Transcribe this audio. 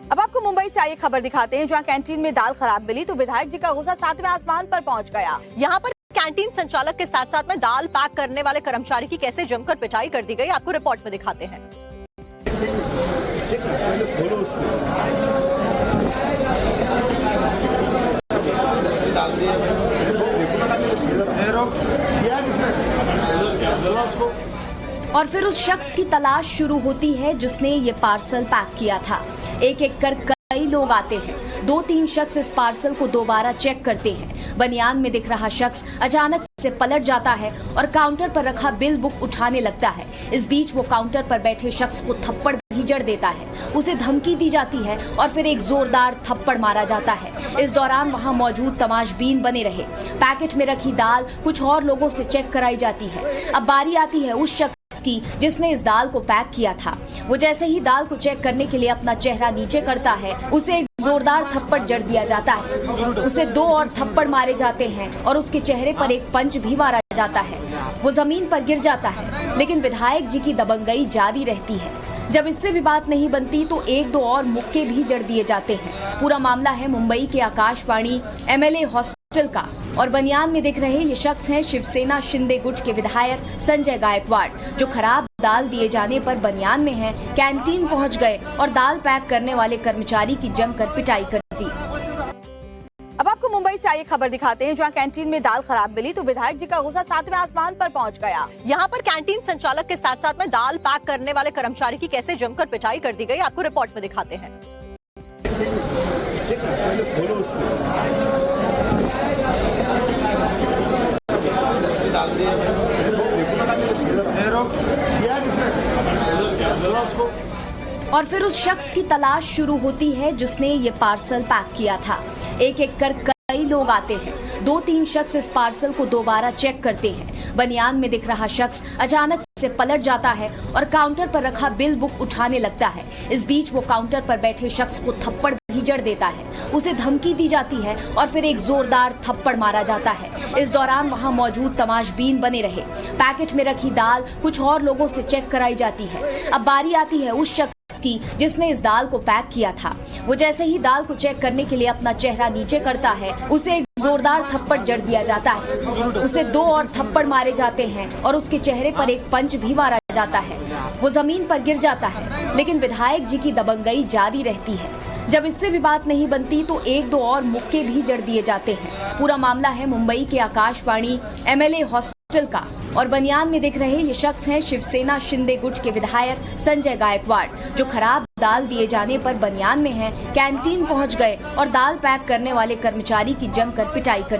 अब आपको मुंबई से आई खबर दिखाते हैं, जहां कैंटीन में दाल खराब मिली तो विधायक जी का गुस्सा 7वें आसमान पर पहुंच गया। यहाँ पर कैंटीन संचालक के साथ साथ में दाल पैक करने वाले कर्मचारी की कैसे जमकर पिटाई कर दी गई, आपको रिपोर्ट में दिखाते हैं। और फिर उस शख्स की तलाश शुरू होती है जिसने ये पार्सल पैक किया था। एक एक कर कई लोग आते हैं। 2-3 शख्स इस पार्सल को दोबारा चेक करते हैं। बनियान में दिख रहा शख्स अचानक से पलट जाता है और काउंटर पर रखा बिल बुक उठाने लगता है। इस बीच वो काउंटर पर बैठे शख्स को थप्पड़ भी जड़ देता है। उसे धमकी दी जाती है और फिर एक जोरदार थप्पड़ मारा जाता है। इस दौरान वहां मौजूद तमाशबीन बने रहे। पैकेट में रखी दाल कुछ और लोगों से चेक कराई जाती है। अब बारी आती है उस शख्स की जिसने इस दाल को पैक किया था। वो जैसे ही दाल को चेक करने के लिए अपना चेहरा नीचे करता है, उसे एक जोरदार थप्पड़ जड़ दिया जाता है। उसे 2 और थप्पड़ मारे जाते हैं और उसके चेहरे पर एक पंच भी मारा जाता है। वो जमीन पर गिर जाता है, लेकिन विधायक जी की दबंगई जारी रहती है। जब इससे भी बात नहीं बनती तो 1-2 और मुक्के भी जड़ दिए जाते हैं। पूरा मामला है मुंबई के आकाशवाणी MLA हॉस्पिटल का और बनियान में दिख रहे ये शख्स हैं शिवसेना शिंदे गुट के विधायक संजय गायकवाड़, जो खराब दाल दिए जाने पर बनियान में हैं, कैंटीन पहुंच गए और दाल पैक करने वाले कर्मचारी की जमकर पिटाई कर दी। अब आपको मुंबई से आई खबर दिखाते हैं, जहां कैंटीन में दाल खराब मिली तो विधायक जी का गुस्सा 7वें आसमान पर पहुंच गया। यहाँ पर कैंटीन संचालक के साथ साथ में दाल पैक करने वाले कर्मचारी की कैसे जमकर पिटाई कर दी गई, आपको रिपोर्ट में दिखाते हैं। और फिर उस शख्स की तलाश शुरू होती है जिसने ये पार्सल पैक किया था। एक एक कर कई लोग आते हैं। 2-3 शख्स इस पार्सल को दोबारा चेक करते हैं। बनियान में दिख रहा शख्स अचानक से पलट जाता है और काउंटर पर रखा बिल बुक उठाने लगता है। इस बीच वो काउंटर पर बैठे शख्स को थप्पड़ भी जड़ देता है। उसे धमकी दी जाती है और फिर एक जोरदार थप्पड़ मारा जाता है। इस दौरान वहां मौजूद तमाशबीन बने रहे। पैकेट में रखी दाल कुछ और लोगों से चेक कराई जाती है। अब बारी आती है उस शख्स की जिसने इस दाल को पैक किया था। वो जैसे ही दाल को चेक करने के लिए अपना चेहरा नीचे करता है, उसे एक जोरदार थप्पड़ जड़ दिया जाता है। उसे 2 और थप्पड़ मारे जाते हैं और उसके चेहरे पर एक पंच भी मारा जाता है। वो जमीन पर गिर जाता है, लेकिन विधायक जी की दबंगई जारी रहती है। जब इससे भी बात नहीं बनती तो 1-2 और मुक्के भी जड़ दिए जाते हैं। पूरा मामला है मुंबई के आकाशवाणी MLA हॉस्पिटल का और बनियान में दिख रहे ये शख्स हैं शिवसेना शिंदे गुट के विधायक संजय गायकवाड़, जो खराब दाल दिए जाने पर बनियान में हैं, कैंटीन पहुंच गए और दाल पैक करने वाले कर्मचारी की जमकर पिटाई कर